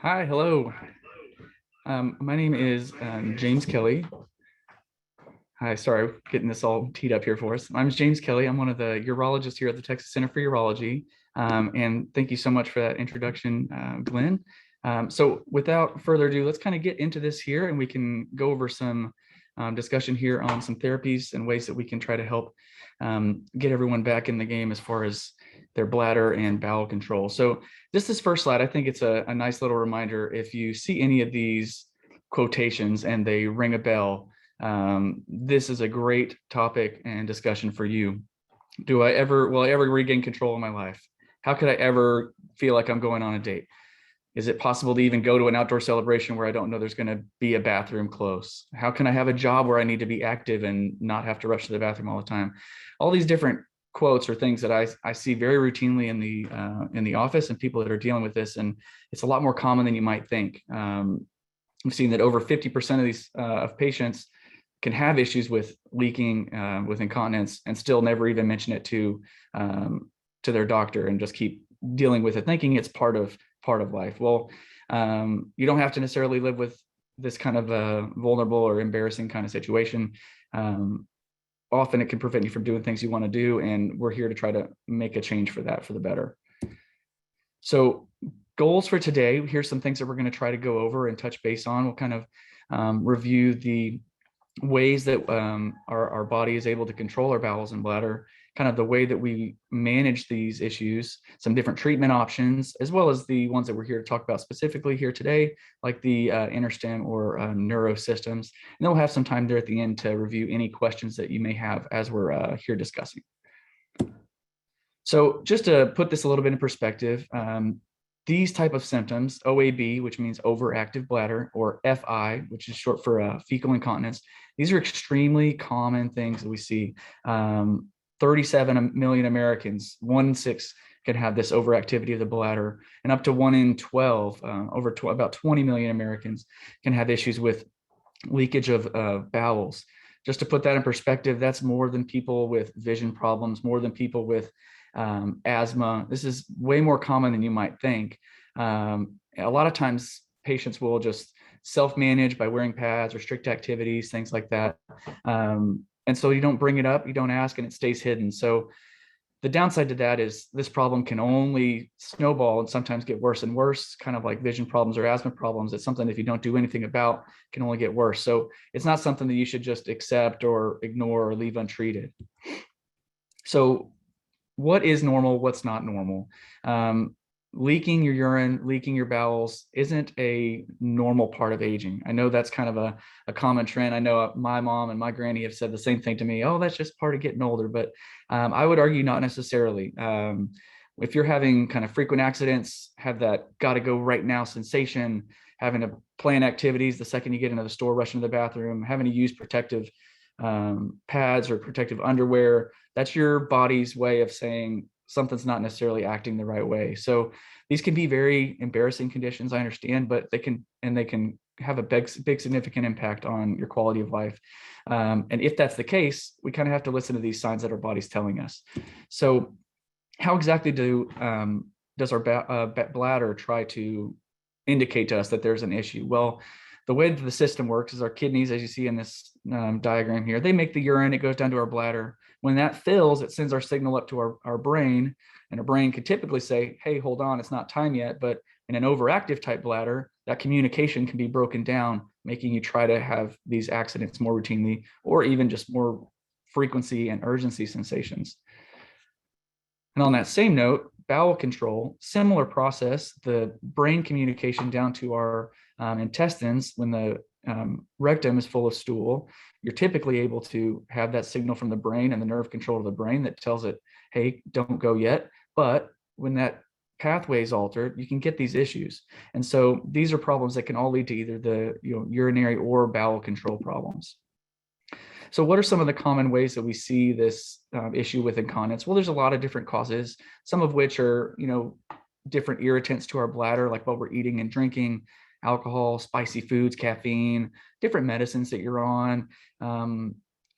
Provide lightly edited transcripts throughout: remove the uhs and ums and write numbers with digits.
Hi, hello. My name is James Kelley. Hi, sorry, getting this all teed up here for us. I'm James Kelley. I'm one of the urologists here at the Texas Center for Urology. And thank you so much for that introduction, Glenn. So without further ado, let's kind of get into this here and we can go over some discussion here on some therapies and ways that we can try to help get everyone back in the game as far as their bladder and bowel control. So this first slide, I think it's a nice little reminder. If you see any of these quotations and they ring a bell, this is a great topic and discussion for you. Will I ever regain control of my life? How could I ever feel like I'm going on a date? Is it possible to even go to an outdoor celebration where I don't know there's going to be a bathroom close? How can I have a job where I need to be active and not have to rush to the bathroom all the time? All these different quotes are things that I see very routinely in the office and people that are dealing with this, and it's a lot more common than you might think. We've seen that over 50% of these of patients can have issues with leaking, with incontinence, and still never even mention it to their doctor and just keep dealing with it, thinking it's part of life. Well, you don't have to necessarily live with this kind of a vulnerable or embarrassing kind of situation. Often it can prevent you from doing things you want to do, and we're here to try to make a change for that, for the better. So goals for today, here's some things that we're going to try to go over and touch base on. We'll kind of review the ways that our body is able to control our bowels and bladder, kind of the way that we manage these issues, some different treatment options, as well as the ones that we're here to talk about specifically here today, like the InterStim or neurosystems. And then we'll have some time there at the end to review any questions that you may have as we're here discussing. So just to put this a little bit in perspective, these type of symptoms, OAB, which means overactive bladder, or FI, which is short for fecal incontinence, these are extremely common things that we see. 37 million Americans, 1 in 6 can have this overactivity of the bladder, and up to 1 in 12, about 20 million Americans can have issues with leakage of bowels. Just to put that in perspective, that's more than people with vision problems, more than people with asthma. This is way more common than you might think. A lot of times patients will just self-manage by wearing pads, restrict activities, things like that. And so you don't bring it up, you don't ask, and it stays hidden. So the downside to that is this problem can only snowball and sometimes get worse and worse, kind of like vision problems or asthma problems. It's something that if you don't do anything about, can only get worse. So it's not something that you should just accept or ignore or leave untreated. So what is normal? What's not normal? Leaking your urine, leaking your bowels isn't a normal part of aging. I know that's kind of a common trend. I know my mom and my granny have said the same thing to me. Oh, that's just part of getting older. But I would argue not necessarily. If you're having kind of frequent accidents, have that got to go right now sensation, having to plan activities the second you get into the store, rushing to the bathroom, having to use protective pads or protective underwear, that's your body's way of saying something's not necessarily acting the right way. So these can be very embarrassing conditions, I understand, but they can have a big significant impact on your quality of life. And if that's the case, we kind of have to listen to these signs that our body's telling us. So how exactly does our bladder try to indicate to us that there's an issue? Well, the way that the system works is our kidneys, as you see in this diagram here, they make the urine, it goes down to our bladder. When that fills, it sends our signal up to our brain, and our brain could typically say, hey, hold on, it's not time yet. But in an overactive type bladder, that communication can be broken down, making you try to have these accidents more routinely, or even just more frequency and urgency sensations. And on that same note, bowel control, similar process, the brain communication down to our intestines. When the rectum is full of stool, you're typically able to have that signal from the brain and the nerve control of the brain that tells it, hey, don't go yet. But when that pathway is altered, you can get these issues. And so these are problems that can all lead to either the urinary or bowel control problems. So what are some of the common ways that we see this issue with incontinence? Well, there's a lot of different causes, some of which are, different irritants to our bladder, like what we're eating and drinking, alcohol, spicy foods, caffeine, different medicines that you're on,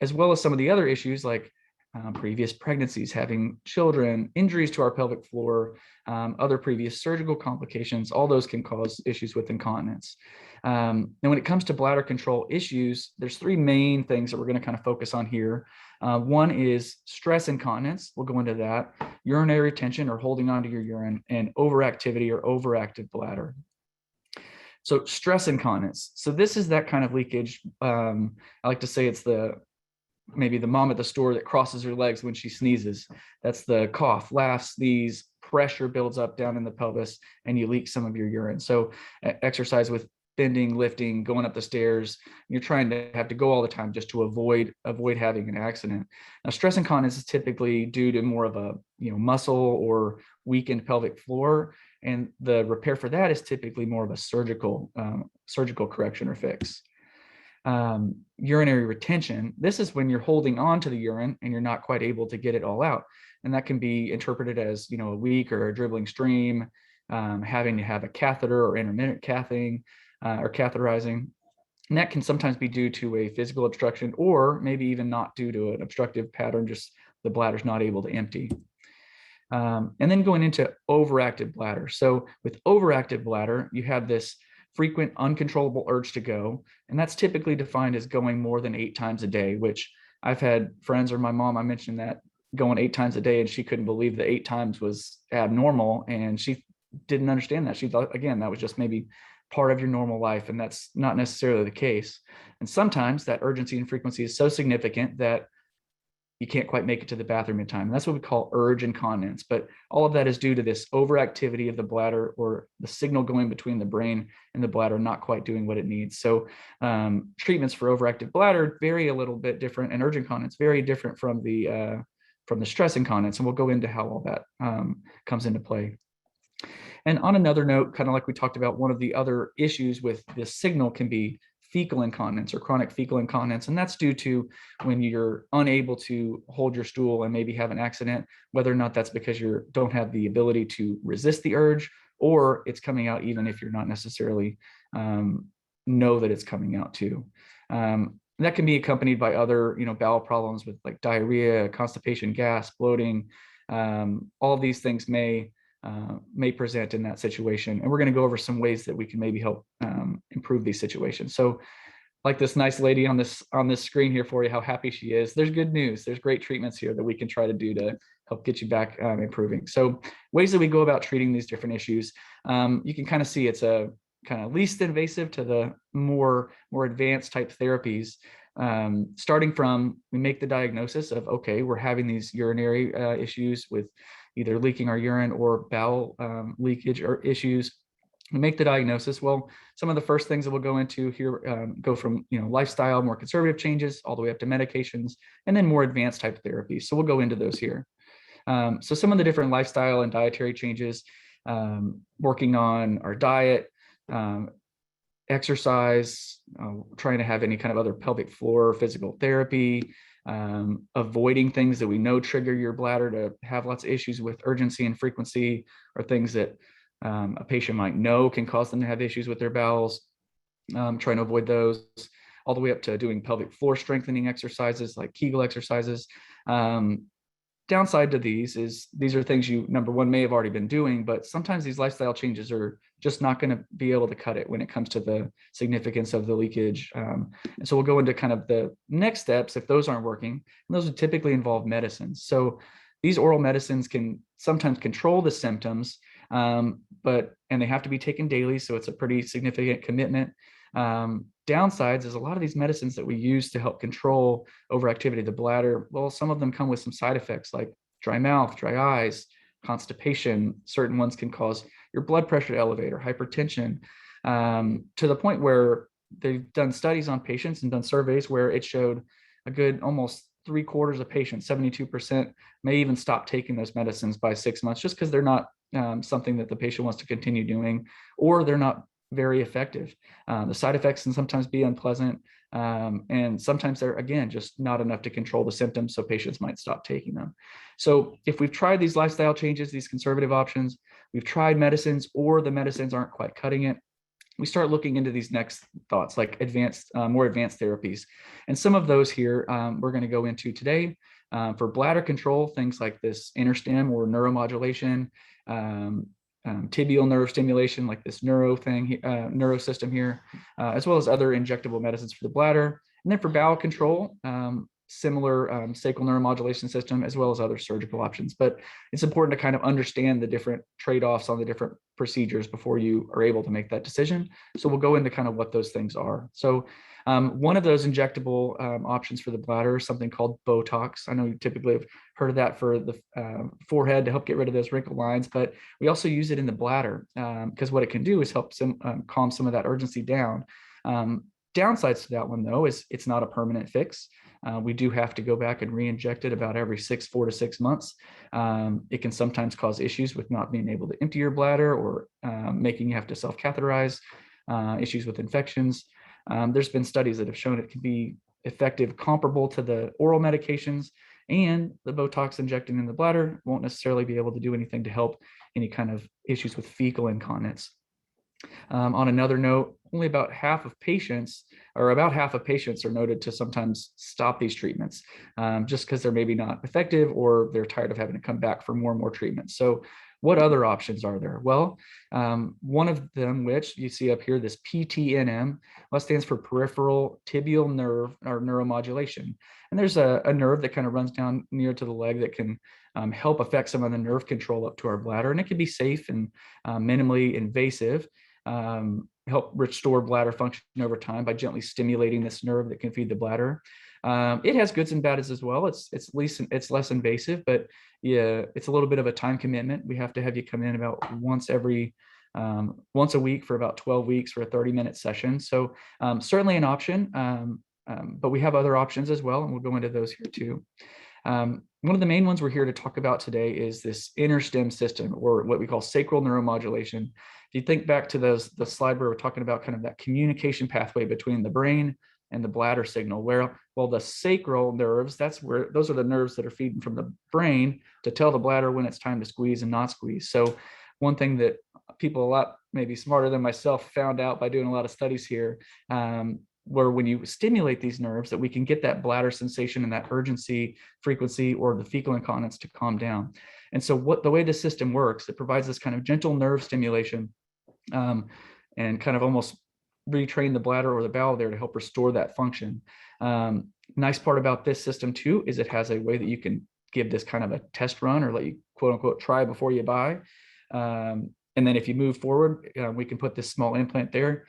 as well as some of the other issues like previous pregnancies, having children, injuries to our pelvic floor, other previous surgical complications, all those can cause issues with incontinence. And when it comes to bladder control issues, there's three main things that we're going to kind of focus on here. One is stress incontinence. We'll go into that. Urinary retention, or holding on to your urine, and overactivity or overactive bladder. So stress incontinence. So this is that kind of leakage. I like to say it's maybe the mom at the store that crosses her legs when she sneezes. That's the cough, laugh, sneeze, pressure builds up down in the pelvis, and you leak some of your urine. So exercise with bending, lifting, going up the stairs, you're trying to have to go all the time just to avoid having an accident. Now, stress incontinence is typically due to more of a muscle or weakened pelvic floor, and the repair for that is typically more of a surgical correction or fix. Urinary retention. This is when you're holding on to the urine and you're not quite able to get it all out. And that can be interpreted as, a leak or a dribbling stream, having to have a catheter or intermittent cathing or catheterizing. And that can sometimes be due to a physical obstruction, or maybe even not due to an obstructive pattern, just the bladder's not able to empty. And then going into overactive bladder. So with overactive bladder, you have this frequent uncontrollable urge to go. And that's typically defined as going more than 8 times a day, which I've had friends, or my mom, I mentioned that, going 8 times a day, and she couldn't believe that 8 times was abnormal. And she didn't understand that. She thought, again, that was just maybe part of your normal life. And that's not necessarily the case. And sometimes that urgency and frequency is so significant that you can't quite make it to the bathroom in time. And that's what we call urge incontinence. But all of that is due to this overactivity of the bladder, or the signal going between the brain and the bladder not quite doing what it needs. So treatments for overactive bladder vary a little bit different, and urge incontinence very different from the stress incontinence. And we'll go into how all that comes into play. And on another note, kind of like we talked about, one of the other issues with this signal can be fecal incontinence or chronic fecal incontinence. And that's due to when you're unable to hold your stool and maybe have an accident, whether or not that's because you don't have the ability to resist the urge, or it's coming out even if you're not necessarily know that it's coming out too. That can be accompanied by other, bowel problems with like diarrhea, constipation, gas, bloating. All of these things may present in that situation. And we're going to go over some ways that we can maybe help improve these situations. So like this nice lady on this screen here for you, how happy she is. There's good news. There's great treatments here that we can try to do to help get you back improving. So ways that we go about treating these different issues. You can kind of see it's a kind of least invasive to the more advanced type therapies. Starting from, we make the diagnosis of, okay, we're having these urinary issues with either leaking our urine or bowel leakage or issues. We make the diagnosis. Well, some of the first things that we'll go into here go from lifestyle, more conservative changes, all the way up to medications, and then more advanced type therapies. So we'll go into those here. So some of the different lifestyle and dietary changes, working on our diet, exercise, trying to have any kind of other pelvic floor physical therapy, avoiding things that we know trigger your bladder to have lots of issues with urgency and frequency, or things that a patient might know can cause them to have issues with their bowels, trying to avoid those, all the way up to doing pelvic floor strengthening exercises like Kegel exercises. Downside to these is these are things you, number one, may have already been doing, but sometimes these lifestyle changes are just not going to be able to cut it when it comes to the significance of the leakage. And so we'll go into kind of the next steps if those aren't working. And those would typically involve medicines. So these oral medicines can sometimes control the symptoms, and they have to be taken daily. So it's a pretty significant commitment. Downsides is a lot of these medicines that we use to help control overactivity of the bladder, well, some of them come with some side effects like dry mouth, dry eyes, constipation. Certain ones can cause your blood pressure to elevate, or hypertension, to the point where they've done studies on patients and done surveys where it showed a good almost 3/4 of patients, 72%, may even stop taking those medicines by 6 months, just because they're not something that the patient wants to continue doing, or they're not very effective. The side effects can sometimes be unpleasant, and sometimes they're, again, just not enough to control the symptoms, so patients might stop taking them. So if we've tried these lifestyle changes, these conservative options, we've tried medicines, or the medicines aren't quite cutting it, we start looking into these next thoughts, like more advanced therapies. And some of those here we're going to go into today. For bladder control, things like this InterStim or neuromodulation, tibial nerve stimulation, like this neuro system here, as well as other injectable medicines for the bladder. And then for bowel control, similar sacral neuromodulation system, as well as other surgical options. But it's important to kind of understand the different trade-offs on the different procedures before you are able to make that decision. So we'll go into kind of what those things are. So one of those injectable options for the bladder is something called Botox. I know you typically have heard of that for the forehead to help get rid of those wrinkle lines, but we also use it in the bladder because what it can do is help calm some of that urgency down. Downsides to that one, though, is it's not a permanent fix. We do have to go back and re-inject it about every 4 to 6 months. It can sometimes cause issues with not being able to empty your bladder or making you have to self-catheterize, issues with infections. There's been studies that have shown it can be effective, comparable to the oral medications, and the Botox injecting in the bladder won't necessarily be able to do anything to help any kind of issues with fecal incontinence. On another note, only about half of patients are noted to sometimes stop these treatments just because they're maybe not effective or they're tired of having to come back for more and more treatments. So what other options are there? Well, one of them, which you see up here, this PTNM, well, stands for peripheral tibial nerve or neuromodulation. And there's a nerve that kind of runs down near to the leg that can help affect some of the nerve control up to our bladder. And it can be safe and minimally invasive. Help restore bladder function over time by gently stimulating this nerve that can feed the bladder. It has goods and bads as well. It's less invasive, but yeah, it's a little bit of a time commitment. We have to have you come in about once a week for about 12 weeks for a 30-minute session. So certainly an option, but we have other options as well, and we'll go into those here too. One of the main ones we're here to talk about today is this InterStim system, or what we call sacral neuromodulation. If you think back to the slide where we're talking about kind of that communication pathway between the brain and the bladder signal, where, well, the sacral nerves, those are the nerves that are feeding from the brain to tell the bladder when it's time to squeeze and not squeeze. So one thing that people a lot maybe smarter than myself found out by doing a lot of studies here, where when you stimulate these nerves, that we can get that bladder sensation and that urgency, frequency, or the fecal incontinence to calm down. And so the way the system works, it provides this kind of gentle nerve stimulation and kind of almost retrain the bladder or the bowel there to help restore that function. Nice part about this system too is it has a way that you can give this kind of a test run, or let you quote unquote try before you buy. And then if you move forward, we can put this small implant there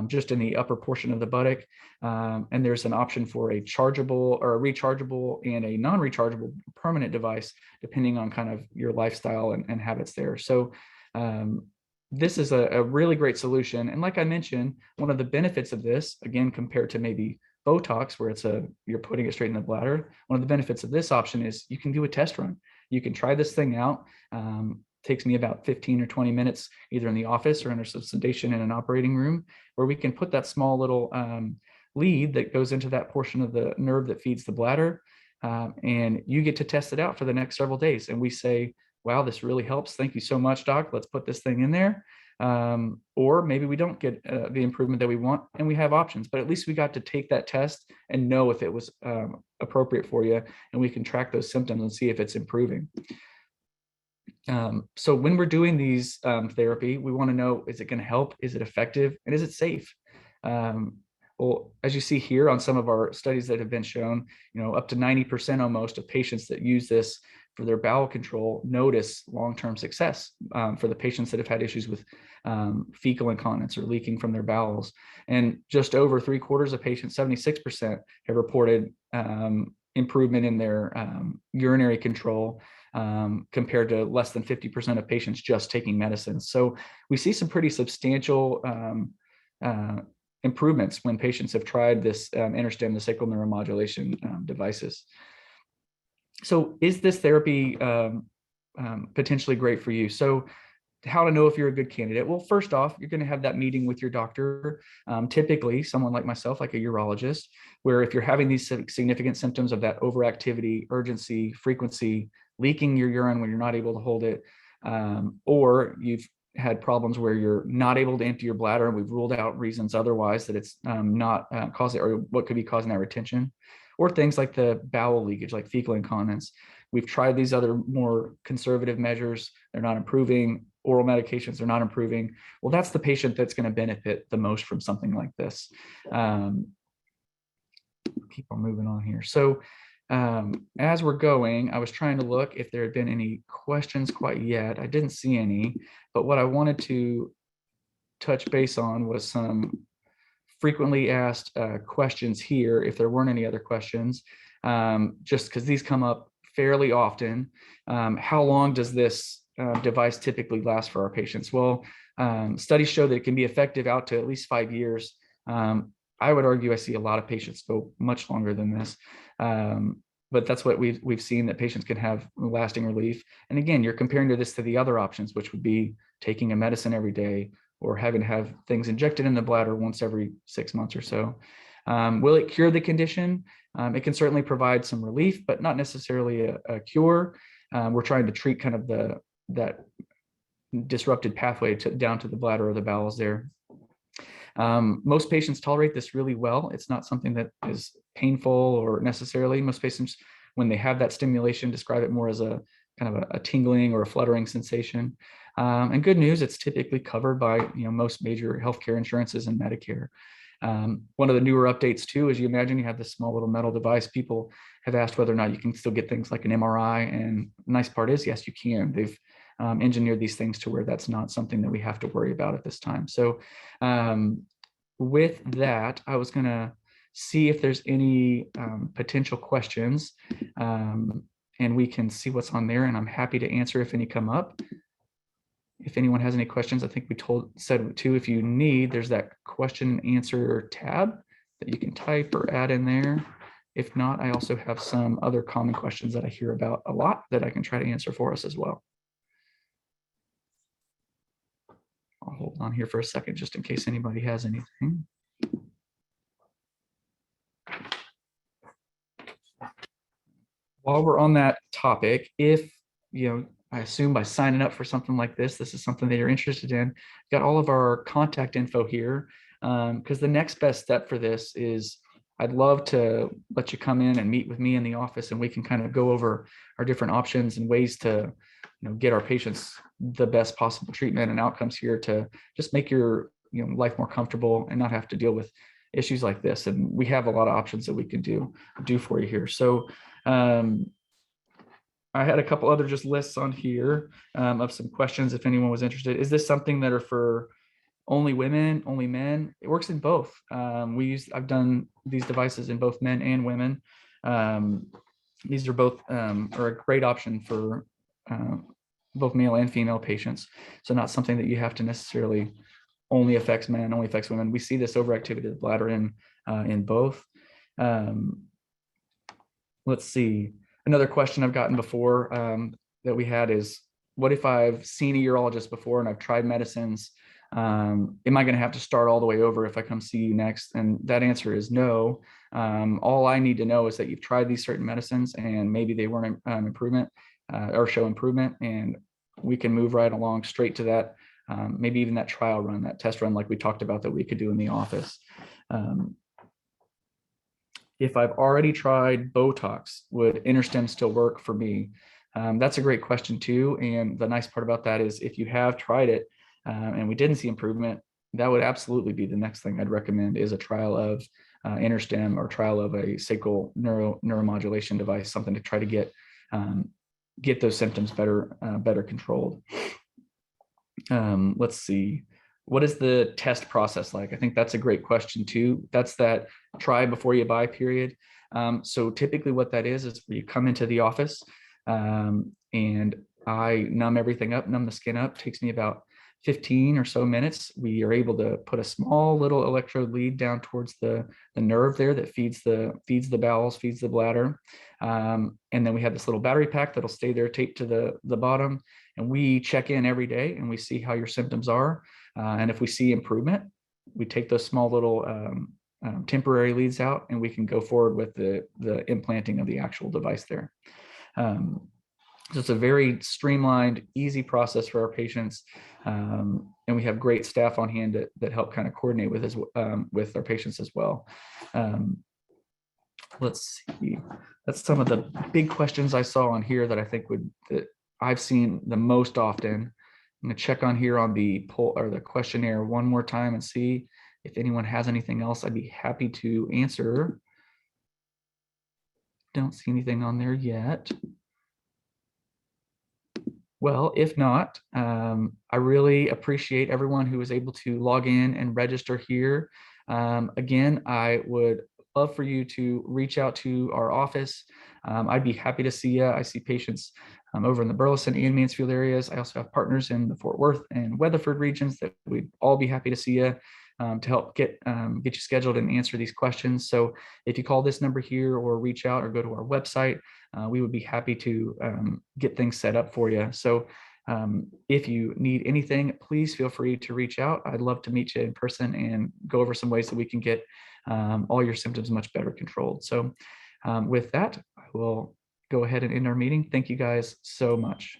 just in the upper portion of the buttock. And there's an option for a chargeable or a rechargeable and a non-rechargeable permanent device, depending on kind of your lifestyle and habits there. So this is a really great solution. And like I mentioned, one of the benefits of this, again, compared to maybe Botox, where you're putting it straight in the bladder, one of the benefits of this option is you can do a test run. You can try this thing out. Takes me about 15 or 20 minutes, either in the office or under some sedation in an operating room, where we can put that small little lead that goes into that portion of the nerve that feeds the bladder. And you get to test it out for the next several days. And we say, wow, this really helps. Thank you so much, doc. Let's put this thing in there. Or maybe we don't get the improvement that we want, and we have options, but at least we got to take that test and know if it was appropriate for you, and we can track those symptoms and see if it's improving. So when we're doing these therapy, we want to know, is it going to help? Is it effective? And is it safe? Well, as you see here on some of our studies that have been shown, up to 90% almost of patients that use this for their bowel control notice long-term success for the patients that have had issues with fecal incontinence or leaking from their bowels. And just over 3/4 of patients, 76%, have reported improvement in their urinary control compared to less than 50% of patients just taking medicines. So we see some pretty substantial improvements when patients have tried this InterStim, the sacral neuromodulation devices. So is this therapy potentially great for you? So how to know if you're a good candidate? Well, first off, you're going to have that meeting with your doctor, typically someone like myself, like a urologist, where if you're having these significant symptoms of that overactivity, urgency, frequency, leaking your urine when you're not able to hold it, or you've had problems where you're not able to empty your bladder, and we've ruled out reasons otherwise that it's not causing, or what could be causing that retention, or things like the bowel leakage, like fecal incontinence. We've tried these other more conservative measures. They're not improving. Oral medications are not improving. Well, that's the patient that's going to benefit the most from something like this. Keep on moving on here. So as we're going, I was trying to look if there had been any questions quite yet. I didn't see any, but what I wanted to touch base on was some frequently asked questions here, if there weren't any other questions, just because these come up fairly often. How long does this device typically last for our patients? Well, studies show that it can be effective out to at least 5 years. I would argue I see a lot of patients go much longer than this. But that's what we've seen, that patients can have lasting relief. And again, you're comparing this to the other options, which would be taking a medicine every day or having to have things injected in the bladder once every 6 months or so. Will it cure the condition? It can certainly provide some relief, but not necessarily a cure. We're trying to treat kind of that disrupted pathway down to the bladder or the bowels there. Most patients tolerate this really well. It's not something that is painful or necessarily. Most patients, when they have that stimulation, describe it more as a kind of a tingling or a fluttering sensation. And good news, it's typically covered by most major healthcare insurances and Medicare. One of the newer updates too, as you imagine, you have this small little metal device. People have asked whether or not you can still get things like an MRI, and the nice part is, yes, you can. They've engineered these things to where that's not something that we have to worry about at this time. So with that, I was going to see if there's any potential questions, and we can see what's on there, and I'm happy to answer if any come up. If anyone has any questions, I think we said too, if you need, there's that question and answer tab that you can type or add in there. If not, I also have some other common questions that I hear about a lot that I can try to answer for us as well. I'll hold on here for a second, just in case anybody has anything. While we're on that topic, if, I assume by signing up for something like this is something that you're interested in, got all of our contact info here, because the next best step for this is I'd love to let you come in and meet with me in the office, and we can kind of go over our different options and ways to get our patients the best possible treatment and outcomes here to just make your life more comfortable and not have to deal with issues like this. And we have a lot of options that we can do for you here. So I had a couple other just lists on here of some questions if anyone was interested. Is this something that are for only women, only men? It works in both. I've done these devices in both men and women. These are both are a great option for both male and female patients. So not something that you have to necessarily only affects men, only affects women. We see this overactivity of the bladder in both. Let's see. Another question I've gotten before that we had is, what if I've seen a urologist before and I've tried medicines? Am I going to have to start all the way over if I come see you next? And that answer is no. All I need to know is that you've tried these certain medicines and maybe they weren't improvement or show improvement, and we can move right along straight to that. Maybe even that trial run, that test run like we talked about that we could do in the office. If I've already tried Botox, would InterStim still work for me? That's a great question too. And the nice part about that is if you have tried it and we didn't see improvement, that would absolutely be the next thing I'd recommend, is a trial of InterStim or trial of a sacral neuromodulation device, something to try to get those symptoms better controlled. Let's see. What is the test process like? I think that's a great question too. That's that try before you buy period. So typically what that is where you come into the office and I numb everything up, numb the skin up. It takes me about 15 or so minutes. We are able to put a small little electrode lead down towards the nerve there that feeds the bowels, feeds the bladder. And then we have this little battery pack that'll stay there taped to the bottom. And we check in every day and we see how your symptoms are. And if we see improvement, we take those small little temporary leads out and we can go forward with the implanting of the actual device there. So it's a very streamlined, easy process for our patients. And we have great staff on hand that help kind of coordinate with our patients as well. let's see. That's some of the big questions I saw on here that I think that I've seen the most often. I'm gonna check on here on the poll or the questionnaire one more time and see if anyone has anything else. I'd be happy to answer. Don't see anything on there yet. Well, if not, I really appreciate everyone who was able to log in and register here. Again, I would love for you to reach out to our office. I'd be happy to see you. I see patients over in the Burleson and Mansfield areas. I also have partners in the Fort Worth and Weatherford regions that we'd all be happy to see you to help get you scheduled and answer these questions. So if you call this number here or reach out or go to our website, we would be happy to get things set up for you. So if you need anything, please feel free to reach out. I'd love to meet you in person and go over some ways that we can get all your symptoms much better controlled. So with that, I will go ahead and end our meeting. Thank you guys so much.